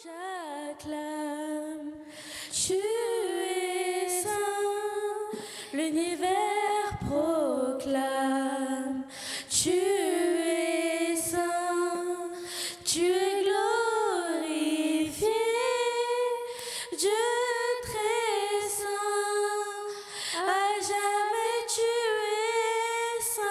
j'acclame. Tu es saint, l'univers proclame. Tu es saint, tu es glorifié, Dieu très saint, à jamais tu es saint.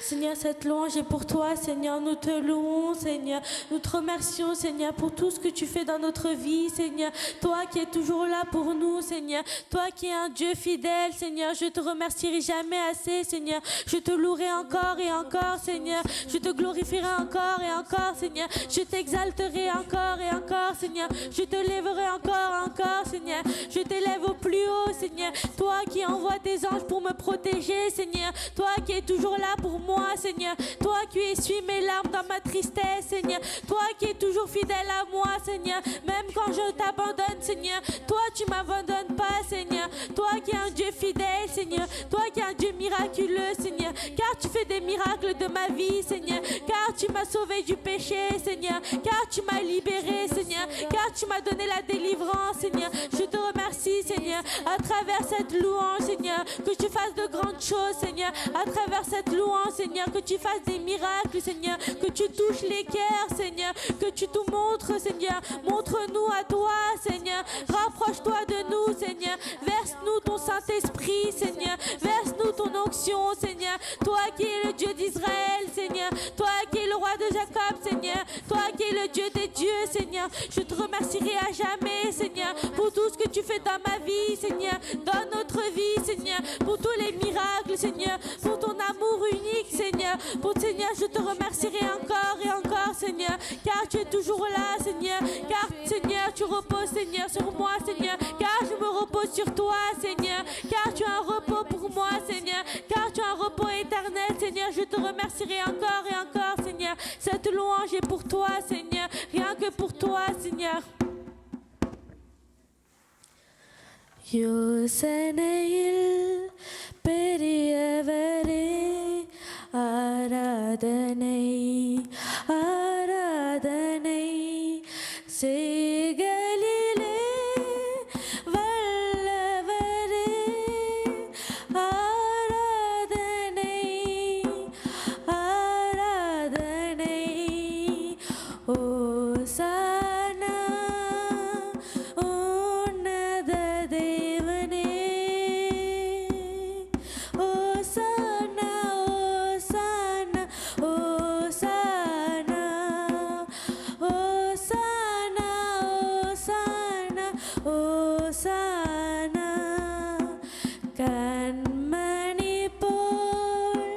Seigneur, cette louange est pour toi, Seigneur, nous te louons, Seigneur, nous te remercions, Seigneur, pour tout ce que tu fais dans notre vie, Seigneur, toi qui es toujours là pour nous, Seigneur, toi qui es un Dieu fidèle, Seigneur, je te remercierai jamais assez, Seigneur, je te louerai encore et encore, Seigneur, je te glorifierai encore et encore, Seigneur, je t'exalterai encore et encore, Seigneur, je te lèverai encore, Seigneur, je t'élève au plus haut, Seigneur, toi qui envoies tes anges pour me protéger, Seigneur, toi qui es toujours là pour moi, Seigneur, toi qui essuies mes larmes dans ma tristesse, Seigneur, toi qui es toujours fidèle à moi, Seigneur, même quand je t'abandonne, Seigneur, toi tu m'abandonnes pas, Seigneur, toi qui es un Dieu fidèle, Seigneur, toi qui es un Dieu miraculeux, Seigneur, car tu fais des miracles de ma vie, Seigneur, car tu m'as sauvé du péché, Seigneur, car tu m'as libéré, Seigneur, car tu m'as donné la délivrance, Seigneur, je te remercie, Seigneur, à travers cette louange, Seigneur, que tu fasses de grandes choses, Seigneur, à travers cette louange, Seigneur, que tu fasses des miracles, Seigneur, que tu touches les cœurs, Seigneur, que tu nous montres, Seigneur, montre-nous à toi, Seigneur, rapproche-toi de nous, Seigneur, verse-nous ton Saint-Esprit, Seigneur, verse-nous ton onction, Seigneur, toi qui es le Dieu d'Israël, Seigneur, toi qui es le roi de Jacob, Seigneur, toi qui es le Dieu des dieux, Seigneur, je te remercierai à jamais, Seigneur, pour tout ce que tu fais dans ma vie, Seigneur, dans notre vie, Seigneur, pour tous les miracles, Seigneur, pour ton amour unique, Seigneur, pour Seigneur, je te remercierai encore et encore, Seigneur, car tu es toujours là, Seigneur, car Seigneur, tu reposes, Seigneur, sur moi, Seigneur, car je me repose sur toi, Seigneur, car tu as un repos pour moi, Seigneur, car tu as un repos éternel, Seigneur, je te remercierai encore et encore, Seigneur, cette louange est pour toi, Seigneur, rien que pour toi, Seigneur. யோசனையில் பெரியவரே ஆராதனை ஆராதனை செய்களிலே வல்லவரே ஆராதனை ஆராதனை ஓசானா உன்னத தேவனே ஓசானா ஓசானா ஓசானா ஓசானா ஓசானா ஓசானா கண்மணி போல்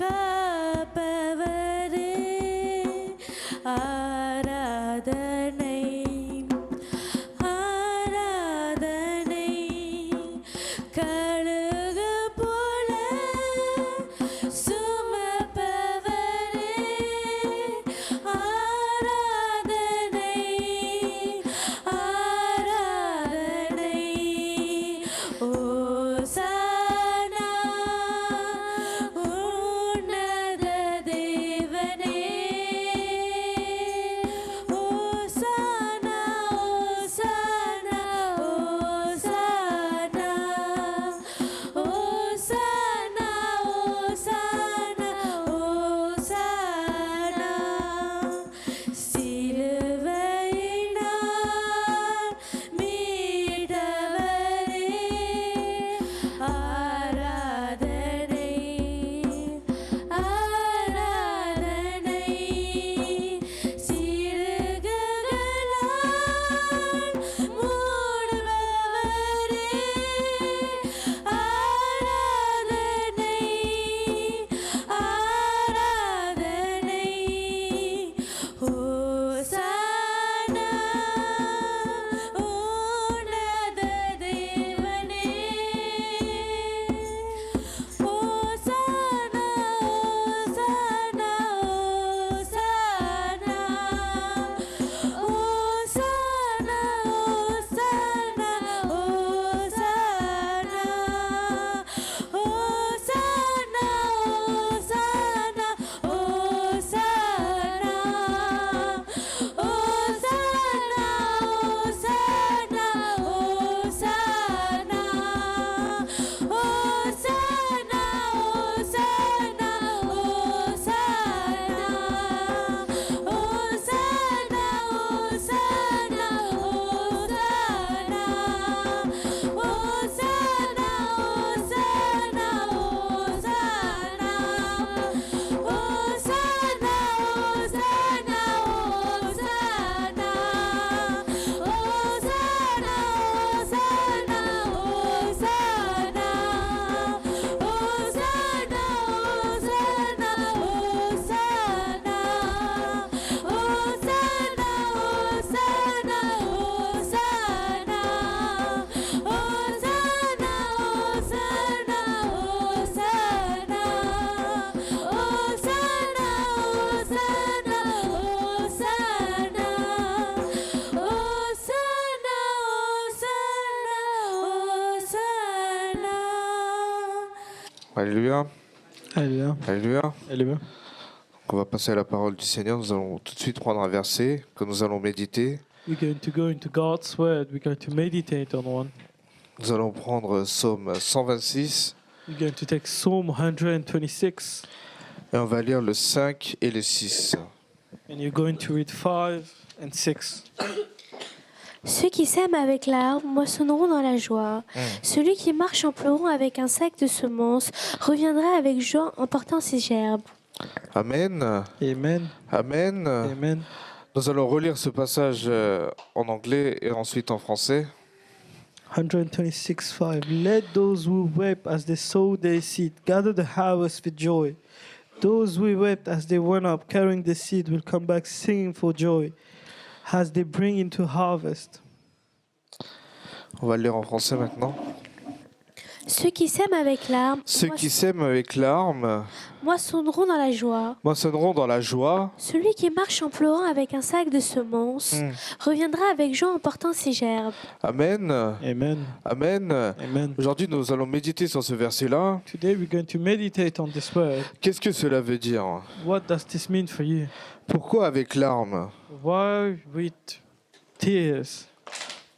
காப்பவரே ஆராதனை ஆராதனை கழுகு போல சுமப்பவரே ஆராதனை ஆராதனை ஓசானா உன்னத தேவனே ஓசானா Alléluia. Alléluia. Alléluia. Alléluia. On va passer à la parole du Seigneur. Nous allons tout de suite prendre un verset que nous allons méditer. We're going to go into God's word. We're going to meditate on one. Nous allons prendre Psaume 126 We're going to take Psalm 126 et on va lire le 5 et le 6. and you're going to read 5 and 6. Ceux qui sèment avec larmes moissonneront dans la joie. Celui qui marche en pleurant avec un sac de semences reviendra avec joie en portant ses gerbes. Amen. Amen. Amen. Amen. Nous allons relire ce passage en anglais et ensuite en français. 126:5. Let those who weep as they sow their seed gather the harvest with joy. Those who wept as they went up carrying the seed will come back singing for joy as they bring into harvest. On va le lire en français maintenant. Ceux qui sèment avec larmes Ceux qui sèment avec larmes moissonneront dans la joie. moissonneront dans la joie. Celui qui marche en pleurant avec un sac de semences reviendra avec joie en portant ses gerbes. Amen. Amen. Amen. Amen. Aujourd'hui, nous allons méditer sur ce verset-là. Today we're going to meditate on this word. Qu'est-ce que cela veut dire? What does this mean for you? Pourquoi avec larmes? Why with tears?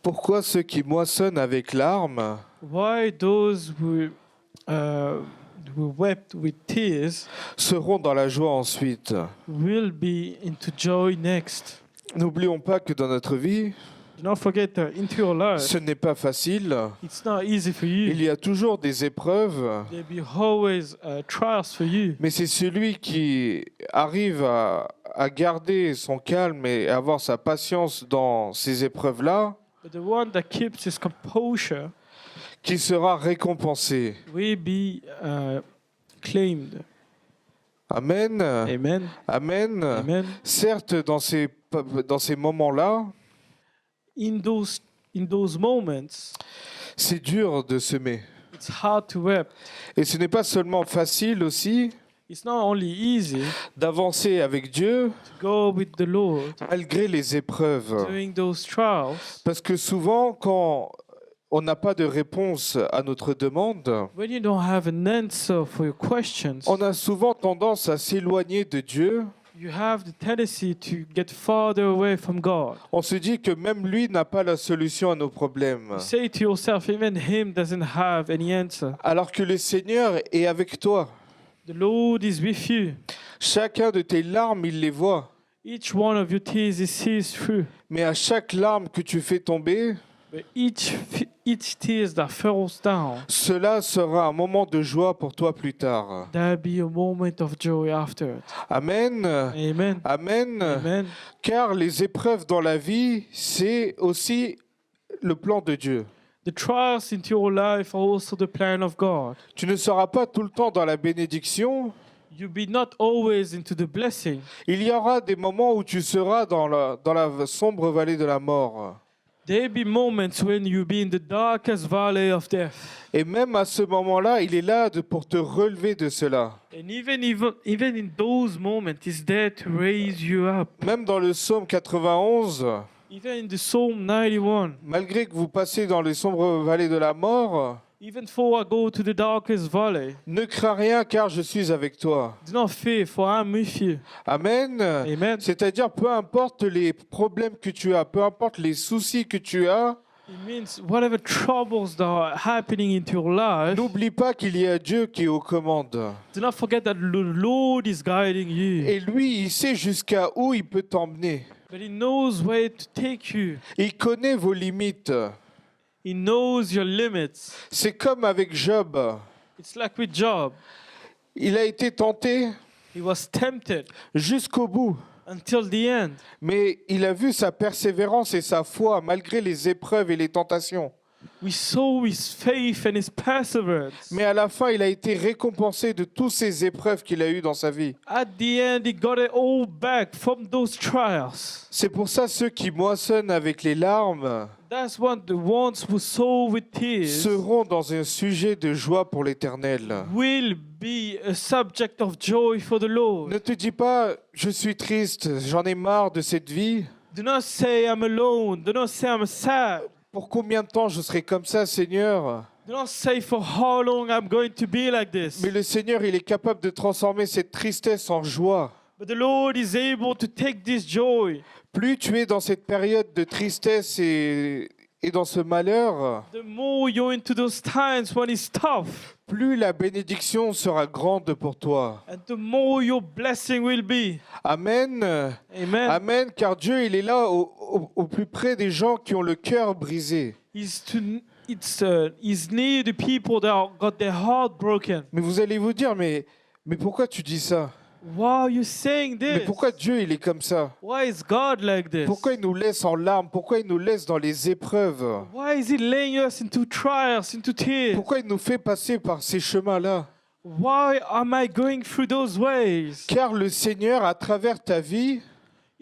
Pourquoi ceux qui moissonnent avec larmes Why those who wept with tears seront dans la joie ensuite? will be into joy next? N'oublions pas que dans notre vie, Do not forget that into your life, ce n'est pas facile. it's not easy for Il you. y a toujours des épreuves, There'll be always trials for you. mais c'est celui qui arrive à garder son calme et à avoir sa patience dans ces épreuves-là But the one that keeps his composure qui sera récompensé. will be claimed. Amen. Amen. Amen. Amen. Certes, dans ces moments-là, In those moments, c'est dur de semer. it's hard to weep. Et ce n'est pas seulement facile aussi It's not only easy d'avancer avec Dieu to go with the Lord malgré les épreuves. during those trials. Parce que souvent, quand on n'a pas de réponse à notre demande, When you don't have an answer for your questions, on a souvent tendance à s'éloigner de Dieu. you have the tendency to get farther away from God. On se dit que même lui n'a pas la solution à nos problèmes. You say to yourself, even Him doesn't have any answer. Alors que le Seigneur est avec toi. The Lord is with you. Chacun de tes larmes, il les voit. Each one of your tears He sees through. Mais à chaque larme que tu fais tomber, But each tears that falls down, cela sera un moment de joie pour toi plus tard. there'll be a moment of joy after it. Amen. Amen. Amen. Amen. Car les épreuves dans la vie, c'est aussi le plan de Dieu. The trials into your life are also the plan of God. Tu ne seras pas tout le temps dans la bénédiction. You'll be not always into the blessing. Il y aura des moments où tu seras dans la sombre vallée de la mort. There'll be moments when you'll be in the darkest valley of death. Et même à ce moment-là, il est là pour te relever de cela. And even in those moments, He's there to raise you up. Même dans le psaume 91, Even in the Psalm 91, malgré que vous passez dans les sombres vallées de la mort, even though I go to the darkest valley, ne crains rien car je suis avec toi. do not fear, for I'm with you. Amen. Amen. C'est-à-dire, peu importe les problèmes que tu as, peu importe les soucis que tu as, It means whatever troubles that are happening into your life, n'oublie pas qu'il y a Dieu qui est aux commandes. do not forget that the Lord is guiding you. Et lui, il sait jusqu'à où il peut t'emmener. But He knows where to take you. Il connaît vos limites. He knows your limits. C'est comme avec Job. It's like with Job. Il a été tenté He was tempted jusqu'au bout. until the end. Mais il a vu sa persévérance et sa foi malgré les épreuves et les tentations. We saw His faith and His perseverance. Mais à la fin, il a été récompensé de toutes ces épreuves qu'il a eues dans sa vie. At the end, He got it all back from those trials. C'est pour ça ceux qui moissonnent avec les larmes That's what the ones who sow with tears seront dans un sujet de joie pour l'Éternel. will be a subject of joy for the Lord. Ne te dis pas, je suis triste, j'en ai marre de cette vie. Do not say I'm alone. Do not say I'm sad. Pour combien de temps je serai comme ça, Seigneur? Do not say for how long I'm going to be like this. Mais le Seigneur, il est capable de transformer cette tristesse en joie. But the Lord is able to take this joy. Plus tu es dans cette période de tristesse et dans ce malheur, The more you're into those times when it's tough, plus la bénédiction sera grande pour toi. and the more your blessing will be. Amen. Amen. Amen, car Dieu, il est là au plus près des gens qui ont le cœur brisé. He's near the people that got their heart broken. Mais vous allez vous dire, mais pourquoi tu dis ça? Why are you saying Mais this? pourquoi Dieu, il est comme ça? Why is God like this? Pourquoi il nous laisse en larmes? Pourquoi il nous laisse dans les épreuves? Why is He laying us into trials, into tears? Pourquoi il nous fait passer par ces chemins-là? Why am I going through those ways? Car le Seigneur, à travers ta vie,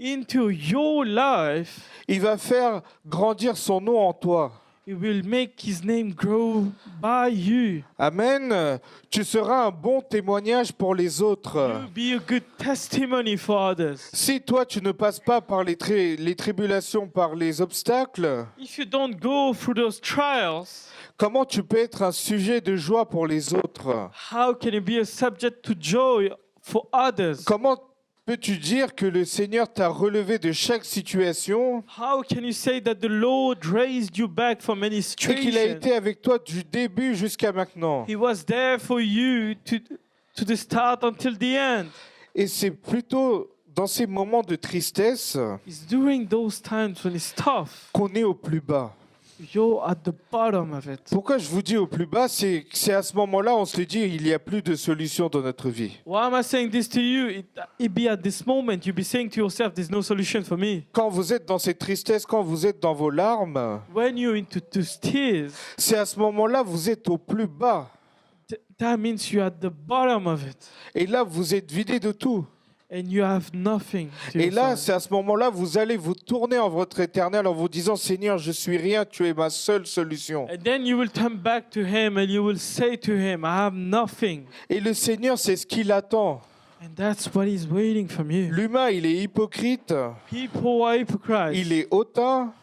Into your life, il va faire grandir son nom en toi. He will make His name grow by you. Amen. Tu seras un bon témoignage pour les autres. You'll be a good testimony for others. Si toi, tu ne passes pas par les tribulations, par les obstacles, If you don't go through those trials, comment tu peux être un sujet de joie pour les autres? how can you be a subject to joy for others? Comment peux-tu dire que le Seigneur t'a relevé de chaque situation How can you say that the Lord raised you back from any et qu'il a situation? été avec toi du début jusqu'à maintenant? He was there for you to the start until the end. Et c'est plutôt dans ces moments de tristesse It's during those times when it's tough. qu'on est au plus bas. You're at the bottom of it. Pourquoi je vous dis au plus bas? C'est à ce moment-là on se dit il n'y a plus de solution dans notre vie. Why am I saying this to you? It be at this moment you'll be saying to yourself, there's no solution for me. Quand vous êtes dans cette tristesse, quand vous êtes dans vos larmes, When you're into those tears, c'est à ce moment-là vous êtes au plus bas. that means you're at the bottom of it. Et là, vous êtes vidé de tout. And you have nothing to Et là, yourself. c'est à ce moment-là, vous allez vous tourner en votre éternel en vous disant, Seigneur, je suis rien, tu es ma seule solution. And then you will turn back to Him and you will say to Him, I have nothing. Et le Seigneur, c'est ce qu'il attend. And that's what He's waiting from you. L'humain, il est hypocrite, People are hypocrites. il est hautain,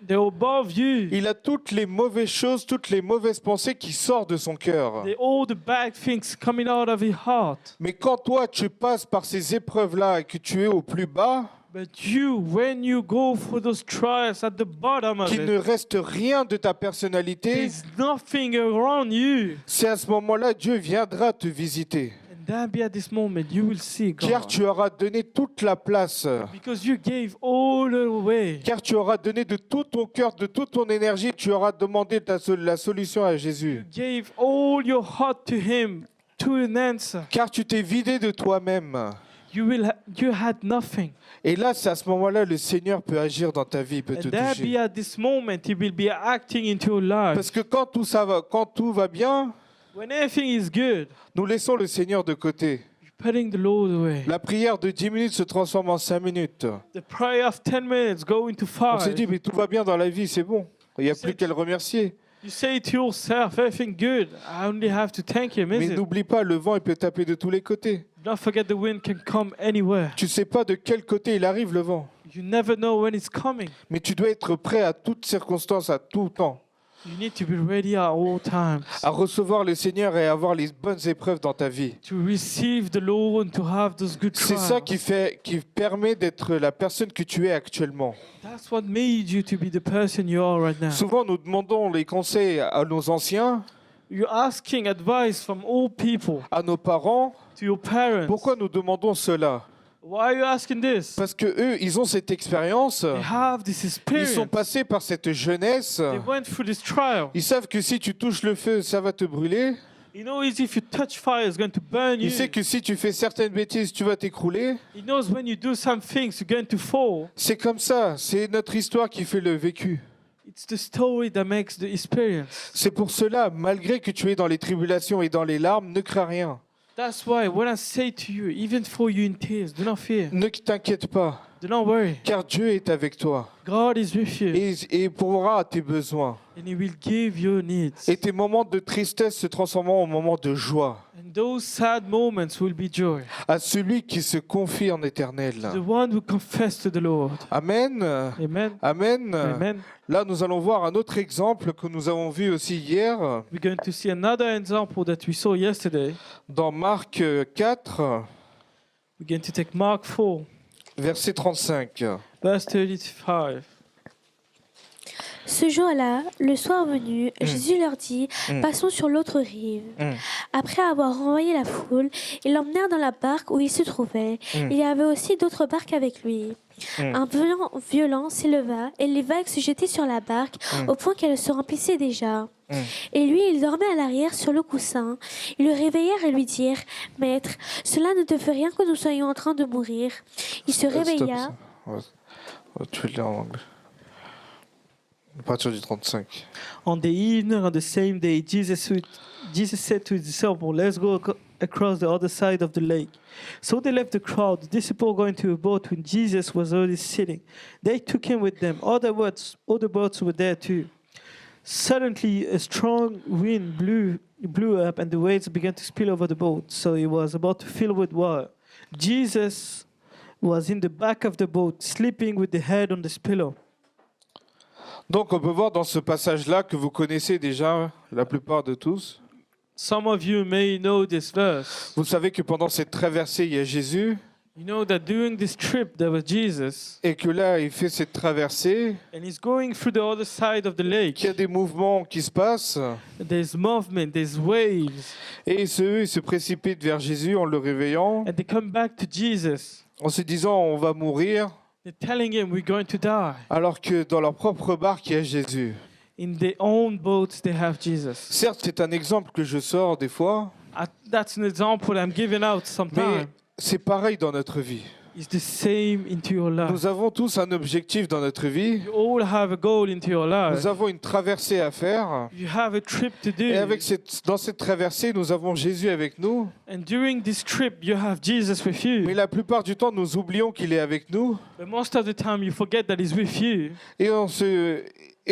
They're above you. il a toutes les mauvaises choses, toutes les mauvaises pensées qui sortent de son cœur. All the bad things coming out of His heart. Mais quand toi, tu passes par ces épreuves-là et que tu es au plus bas, But you, when you go through those trials at the bottom of qu'il ne it, reste rien de ta personnalité, there's nothing around you. c'est à ce moment-là Dieu viendra te visiter. And then be at this moment, you will see Car God. tu auras donné toute la place. Because you gave all away. Car tu auras donné de tout ton cœur, de toute ton énergie, tu auras demandé la solution à Jésus. You gave all your heart to Him, to an answer. Car tu t'es vidé de toi-même. You had nothing. Et là, c'est à ce moment-là, le Seigneur peut agir dans ta vie, peut te And then be toucher. at this moment, He will be acting into your life. Parce que quand tout va bien, When everything is good, nous laissons le Seigneur de côté. you're putting the Lord away. La prière de 10 minutes se transforme en 5 minutes. The prayer of 10 minutes go into On se 5. dit, mais tout va bien dans la vie, c'est bon. Il n'y a plus qu'à le remercier. You say to yourself, everything good. I only have to thank Him, Mais is it? n'oublie pas, le vent, il peut taper de tous les côtés. Don't forget the wind can come anywhere. Tu ne sais pas de quel côté il arrive, le vent. You never know when it's coming. Mais tu dois être prêt à toutes circonstances, à tout temps, You need to be ready at all times à recevoir le Seigneur et à avoir les bonnes épreuves dans ta vie. to receive the Lord and to have those good C'est ça trials. qui permet d'être la personne que tu es actuellement. That's what made you to be the person you are right now. Souvent, nous demandons les conseils à nos anciens, You're asking advice from all people, à nos parents. to your parents. Pourquoi nous demandons cela? Why are you asking this? Parce que eux, ils ont cette expérience. They have this Ils experience. sont passés par cette jeunesse. They went through this trial. Ils savent que si tu touches le feu, ça va te brûler. He knows if you touch fire, it's going to burn you. Il sait que si tu fais certaines bêtises, tu vas t'écrouler. He knows when you do some things, you're going to fall. C'est comme ça. C'est notre histoire qui fait le vécu. It's the story that makes the experience. C'est pour cela, malgré que tu es dans les tribulations et dans les larmes, ne crains rien. That's why when I say to you, even for you in tears, do not fear. Ne t'inquiète pas, Do not worry. car Dieu est avec toi God is with you et pourra à tes besoins. and He will give your needs. Et tes moments de tristesse se transformeront en moments de joie. And Those sad moments will be joy. à celui qui se confie en éternel. The one who confessed to the Lord. Amen. Amen. Amen. Amen. Là, nous allons voir un autre exemple que nous avons vu aussi hier We're going to see another example that we saw yesterday. dans Marc 4, We're going to take Mark 4, verset 35. verse 35. Ce jour-là, le soir venu, Jésus leur dit Mm. Passons sur l'autre rive. Mm. Après avoir renvoyé la foule, ils l'emmenèrent dans la barque où il se trouvait. Mm. Il y avait aussi d'autres barques avec lui. Mm. Un vent violent s'éleva et les vagues se jetaient sur la barque Mm. au point qu'elle se remplissait déjà. Mm. Et lui, il dormait à l'arrière sur le coussin. Ils le réveillèrent et lui dirent Maître, cela ne te fait rien que nous soyons en train de mourir. Il se réveilla. Stop, tu veux le lire en anglais. À partir du 35. On the evening of the same day, Jesus said to his disciples, "Let's go across the other side of the lake." So they left the crowd. The disciples going to a boat when Jesus was already sitting. They took him with them. Other boats were there too. Suddenly, a strong wind blew up, and the waves began to spill over the boat. So it was about to fill with water. Jesus was in the back of the boat, sleeping with the head on the pillow. Donc, on peut voir dans ce passage-là que vous connaissez déjà la plupart de tous. Some of you may know this verse. Vous savez que pendant cette traversée, il y a Jésus You know that during this trip there was Jesus, et que là, il fait cette traversée, and he's going through the other side of the qu'il y a lake. des mouvements qui se passent There's movement, there's waves, et eux, ils se précipitent vers Jésus en le réveillant, and they come back to Jesus. en se disant on va mourir, They're telling him we're going to die. alors que dans leur propre barque, il y a Jésus. In their own boats they have Jesus. Certes, c'est un exemple que je sors des fois, That's an example I'm giving out mais sometimes. c'est pareil dans notre vie. It's the same into your life. Nous avons tous un objectif dans notre vie. You all have a goal into your life. Nous avons une traversée à faire. You have a trip to do. Et dans cette traversée, nous avons Jésus avec nous. And during this trip you have Jesus with Mais you. la plupart du temps, nous oublions qu'il est avec nous. But most of the time you forget that he's with you. Et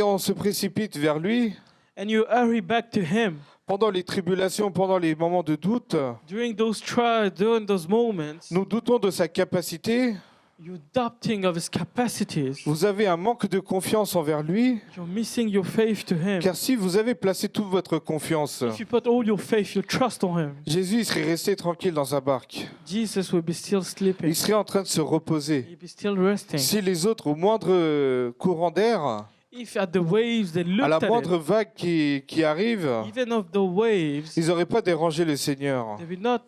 on se précipite vers lui. And you hurry back to him. Pendant les tribulations, pendant les moments de doute, During those trials, during those moments, nous doutons de sa capacité. you're doubting of his capacities. Vous avez un manque de confiance envers lui. You're missing your faith to him. Car si vous avez placé toute votre confiance, If you put all your faith, your trust on him, Jésus il serait resté tranquille dans sa barque. Jesus will be still sleeping. Il serait en train de se reposer. He'll be still resting. Si les autres, au moindre courant d'air, If at the waves they à looked la at moindre him, vague qui arrive, even of the waves, ils n'auraient pas dérangé le Seigneur. they will not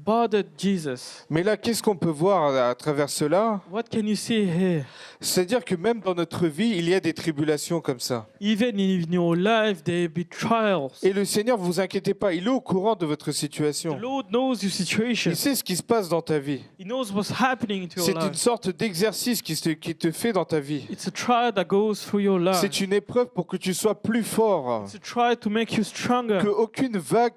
bother Jesus. Mais là, qu'est-ce qu'on peut voir à travers cela? What can you see here? C'est-à-dire que même dans notre vie, il y a des tribulations comme ça. Even in your life, there will be trials. Et le Seigneur, vous inquiétez pas, il est au courant de votre The situation. Lord knows your situation. Il sait ce qui se passe dans ta vie. He knows what's happening in your C'est une life. sorte d'exercice qui te fait dans ta vie. It's a trial that goes through your life. C'est une épreuve pour que tu sois plus fort. It's a trial to make you stronger. Que aucune vague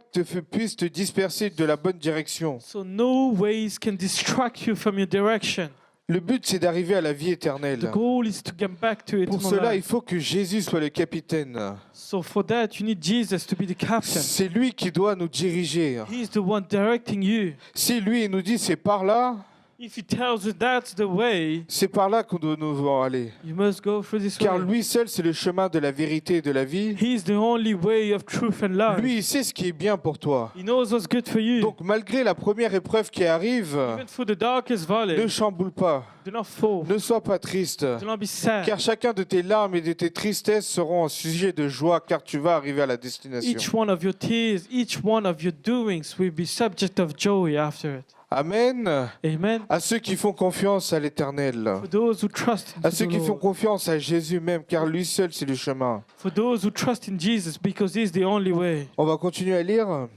puisse te disperser de la bonne direction. So no ways can distract you from your direction. Le but, c'est d'arriver à la vie The éternelle. goal is to get back to Pour eternal cela, il life. faut que Jésus soit le capitaine. So for that, you need Jesus to be the captain. C'est lui qui doit nous diriger. He's the one directing you. Si lui il nous dit c'est par là, If he tells you that's the way, c'est par là qu'on doit nous aller. you must go through this Car way. lui seul, c'est le chemin de la vérité et de la vie. He's the only way of truth and life. Lui, il sait ce qui est bien pour toi. He knows what's good for you. Donc, malgré la première épreuve qui arrive, Even through the darkest valley, ne chamboule pas, do not fall. ne sois pas triste. Do not be sad. Car chacun de tes larmes et de tes tristesses seront un sujet de joie, car tu vas arriver à la destination. Each one of your tears, each one of your doings will be subject of joy after it. Amen. Amen. À ceux qui font confiance à l'Éternel, For those who trust à in ceux the qui font Lord. confiance à Jésus même, car lui seul, c'est le chemin. For those who trust in Jesus because He's the only way. On va continuer à lire.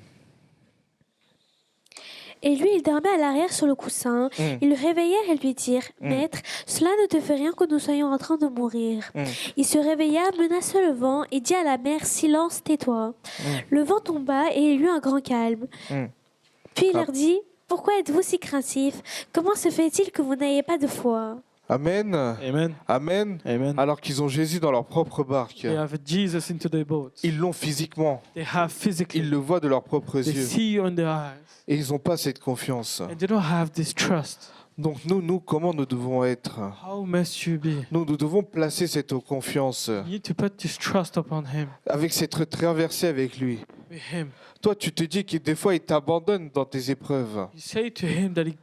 Et lui, il dormait à l'arrière sur le coussin. Ils le réveillèrent et lui dirent Maître, cela ne te fait rien que nous soyons en train de mourir. Il se réveilla, menaça le vent et dit à la mer Silence, tais-toi. Le vent tomba et il y eut un grand calme. Puis il leur dit Pourquoi êtes-vous si craintifs? Comment se fait-il que vous n'ayez pas de foi? Amen. Amen. Amen. Amen. Alors qu'ils ont Jésus dans leur propre barque. They have Jesus into their boats. Ils l'ont physiquement. They have physically. Ils le voient de leurs propres They yeux. see you in their eyes. Et ils n'ont pas cette confiance. And they don't have this trust. Donc nous, comment nous devons être? How must you be? Nous devons placer cette confiance You need to put this trust upon Him, avec cette traversée avec lui. with Him. Toi, tu te dis que des fois, il t'abandonne dans tes épreuves. You say to Him that He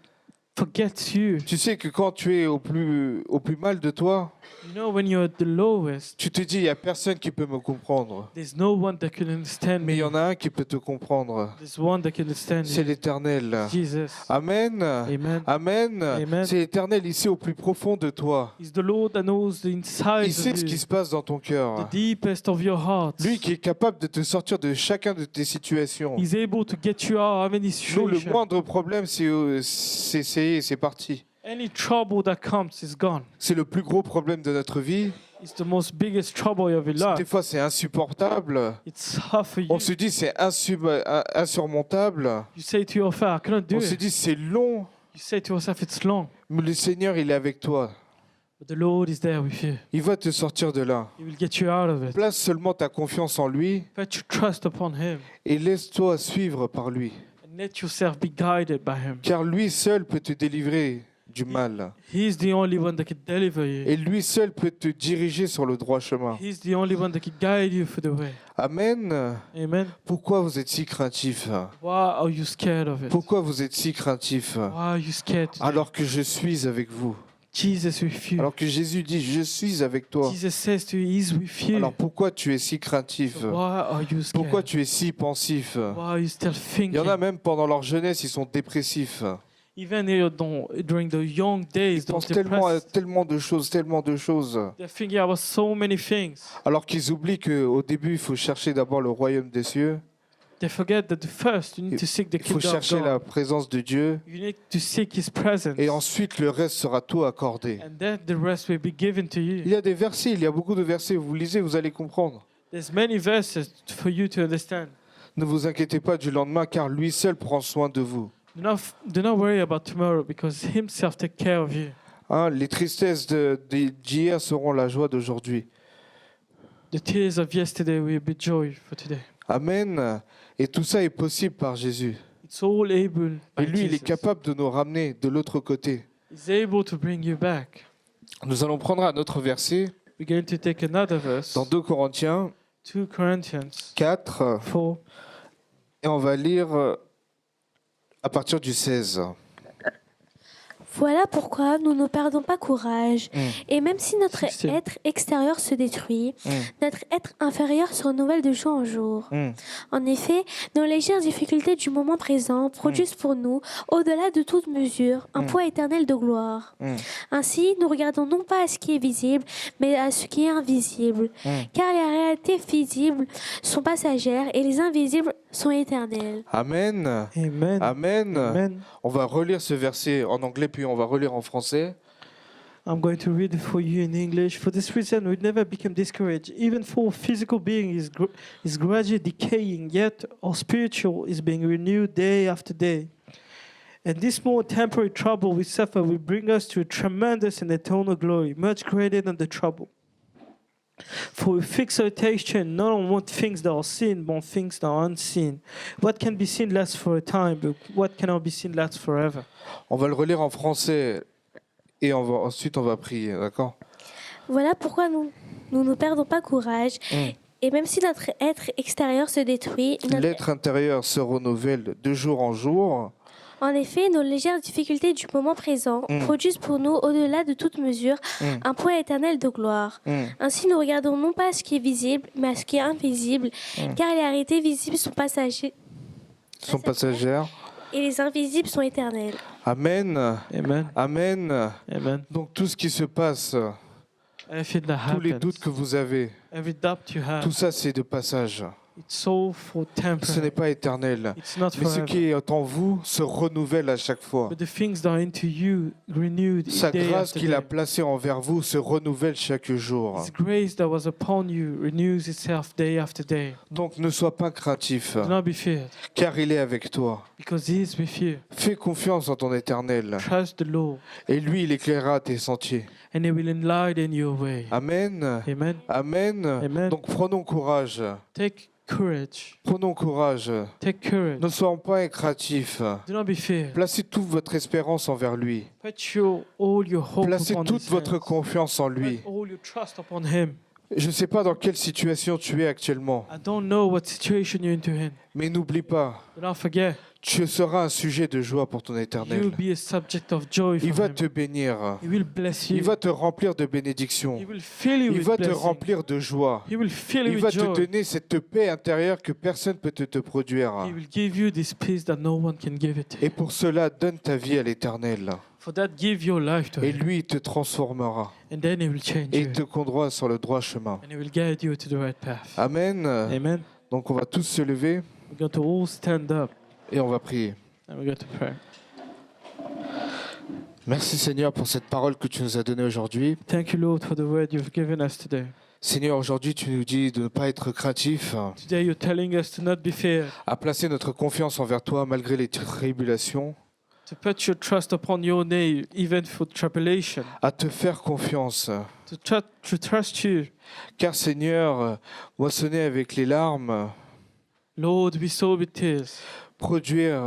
forgets you. Tu sais que quand tu es au plus mal de toi, You know, when you're at the lowest, tu te dis, il n'y a personne qui peut me comprendre. there's no one that can understand Mais il y me. en a un qui peut te comprendre. There's one that can understand C'est you. l'Éternel. Jesus. Amen. Amen. Amen. Amen. C'est l'Éternel ici au plus profond de toi. He's the Lord that knows the inside Il sait of ce qui you, se passe dans ton the cœur. deepest of your heart. Lui qui est capable de te sortir de chacun de tes situations. He's able to get you out of any Nous, le situation. moindre problème, c'est parti. Any trouble that comes is gone. C'est le plus gros problème de notre vie. It's the most biggest trouble of your Des life. fois, c'est insupportable. It's hard for you. On se dit c'est insurmontable. You say to yourself, I cannot do On se it. dit c'est long. You say to yourself, it's long. Mais le Seigneur, il est avec toi. But the Lord is there with you. Il va te sortir de là. He will get you out of it. Place seulement ta confiance en lui Put your trust upon Him et laisse-toi suivre par lui. and let yourself be guided by Him. Car lui seul peut te délivrer du mal. He's the only one that can deliver you. Et lui seul peut te diriger sur le droit chemin. He's the only one that can guide you for the way. Amen. Amen. Pourquoi vous êtes si craintif? Why are you scared of it? Pourquoi vous êtes si craintif? Why are you scared? today? Alors que je suis avec vous. Jesus with you. Alors que Jésus dit, je suis avec toi. Jesus says to you, He's with you. Alors pourquoi tu es si craintif? So why are you scared? Pourquoi tu es si pensif? Why are you still Il y en a thinking? même pendant leur jeunesse, ils sont dépressifs. Even during the young days, Ils pensent tellement à tellement de choses. they're thinking about so many things. Alors qu'ils oublient qu'au début, il faut chercher d'abord le royaume des cieux. They forget that first you need to seek the Il faut kingdom of chercher God. la présence de Dieu. You need to seek His presence. Et ensuite, le reste sera tout accordé. And then the rest will be given to Il you. y a des versets, il y a beaucoup de versets. Vous lisez, vous allez comprendre. There's many verses for you to understand. Ne vous inquiétez pas du lendemain, car lui seul prend soin de vous. Do not worry about tomorrow because Himself take care of you. Hein, les tristesses d'hier seront la joie d'aujourd'hui. The tears of yesterday will be joy for today. Amen. Et tout ça est possible par Jésus. It's all able by Et lui, il est Jesus. capable de nous ramener de l'autre côté. He's able to bring you back. Nous allons prendre un autre verset We're going to take another verse, dans 2 Corinthiens 2 Corinthians 4 4, et on va lire à partir du 16. Voilà pourquoi nous ne perdons pas courage. Et même si notre 16. être extérieur se détruit, notre être inférieur se renouvelle de jour en jour. En effet, nos légères difficultés du moment présent produisent pour nous, au-delà de toute mesure, un poids éternel de gloire. Ainsi, nous regardons non pas à ce qui est visible, mais à ce qui est invisible. Car les réalités visibles sont passagères et les invisibles sont éternelles. Amen. Amen. Amen. Amen. On va relire ce verset en anglais puis on va relire en français. I'm going to read it for you in English. For this reason, we never become discouraged. Even for physical being is gradually decaying, yet our spiritual is being renewed day after day. And this more temporary trouble we suffer will bring us to a tremendous and eternal glory, much greater than the trouble. For we fix our attention not on what things that are seen, but on things that are unseen. What can be seen lasts for a time, but what cannot be seen lasts forever. On va le relire en français et ensuite on va prier, d'accord? Voilà pourquoi nous ne perdons pas courage. Et même si notre être extérieur se détruit, L'être intérieur se renouvelle de jour en jour. en effet, nos légères difficultés du moment présent produisent pour nous, au-delà de toute mesure, un poids éternel de gloire. Ainsi, nous regardons non pas à ce qui est visible, mais à ce qui est invisible, car les réalités visibles sont Passagères. et les invisibles sont éternelles. Amen. Amen. Amen. Amen. Donc tout ce qui se passe, Everything that tous les happens, doutes que vous avez, every doubt you have, tout ça c'est de passage. It's so for Ce n'est temporary. pas éternel. It's not Mais ce forever. qui est en vous se renouvelle à chaque fois. But the things that are into you renewed Sa day grâce after qu'il a day. placée envers vous se renouvelle chaque jour. His grace that was upon you renews itself day after day. Donc ne sois pas craintif, Do not be feared, car il est avec toi. because He is with you. Fais confiance en ton éternel, Trust the Lord, et lui, il éclairera tes sentiers. and He will enlighten your way. Amen. Amen. Amen. Amen. Donc prenons courage. Take courage. Prenons courage. Take courage. Ne soyons pas craintifs. Do not be feared. Placez toute votre espérance envers lui. Put all your hope Placez upon toute His votre hands. confiance en lui. Put all your trust upon Him. Je ne sais pas dans quelle situation tu es actuellement, I don't know what situation you're into Him. mais n'oublie pas, Do not forget, tu seras un sujet de joie pour ton you'll éternel. be a subject of joy Il for va Him. te bénir. He will bless you. Il va te remplir de bénédictions. He will fill you Il with va te blessing. remplir de joie. He will fill you Il va with te joy. donner cette paix intérieure que personne ne peut te produire. He will give you this peace that no one can give it. Et pour cela, donne ta vie à l'Éternel. For that, give your life to Et Him, lui, il te transformera. and then He will change Et you, il te conduira sur le droit chemin. and He will guide you to the right path. Amen. Amen. Donc on va tous se lever We're going to all stand up, et on va prier. and we're going to pray. Merci Seigneur pour cette parole que tu nous as donnée aujourd'hui. Thank you, Lord, for the word you've given us today. Seigneur, aujourd'hui tu nous dis de ne pas être craintif, Today, you're telling us to not be feared, à placer notre confiance envers toi malgré les tribulations, to put your trust upon your name, even for tribulation, à te faire confiance. to trust you. Car Seigneur, moissonner avec les larmes, Lord, we sow with tears. produire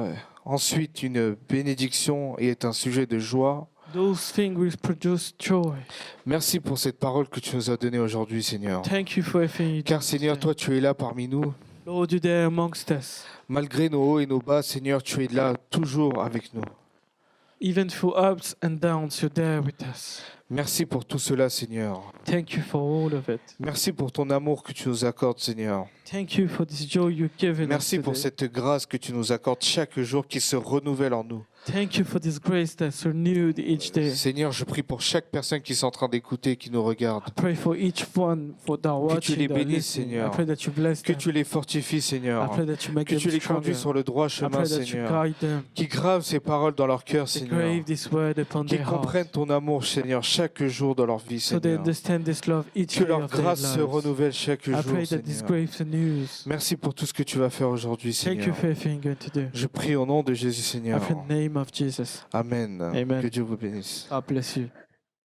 ensuite une bénédiction et est un sujet de joie. Those things will produce joy. Merci pour cette parole que tu nous as donnée aujourd'hui, Seigneur. Thank you for everything you do Car Seigneur, today. toi tu es là parmi nous. Lord, you're there amongst us. Malgré nos hauts et nos bas, Seigneur, tu es là toujours avec nous. Even through ups and downs, you're there with us. Merci pour tout cela, Seigneur. Thank you for all of it. Merci pour ton amour que tu nous accordes, Seigneur. Thank you for this joy you've given Merci us pour today. cette grâce que tu nous accordes chaque jour qui se renouvelle en nous. Thank you for this grace that's renewed each day. Seigneur, je prie pour chaque personne qui est en train d'écouter, qui nous regarde. I pray for each one for that Que tu watching, les that bénisses, listening. Seigneur. I pray that you bless Que them. tu les fortifies, I Seigneur. pray that you make Que them tu les stronger. conduis sur le droit I chemin, pray that you Seigneur. guide them. Qui gravent ces paroles dans leur cœur, They Seigneur. grave this word upon Qui their comprennent heart. ton amour, Seigneur, chaque jour dans leur vie, So they Seigneur. understand this love each Que day leur of their grâce se lives. renouvelle chaque I jour, pray that this Seigneur. grace renews. Merci pour tout ce que tu vas faire aujourd'hui, Thank you Seigneur. for everything you're going to do. Je prie au nom de Jésus, I Seigneur. pray in the name of Jesus. Amen. Amen. Que Dieu vous bénisse. God bless you.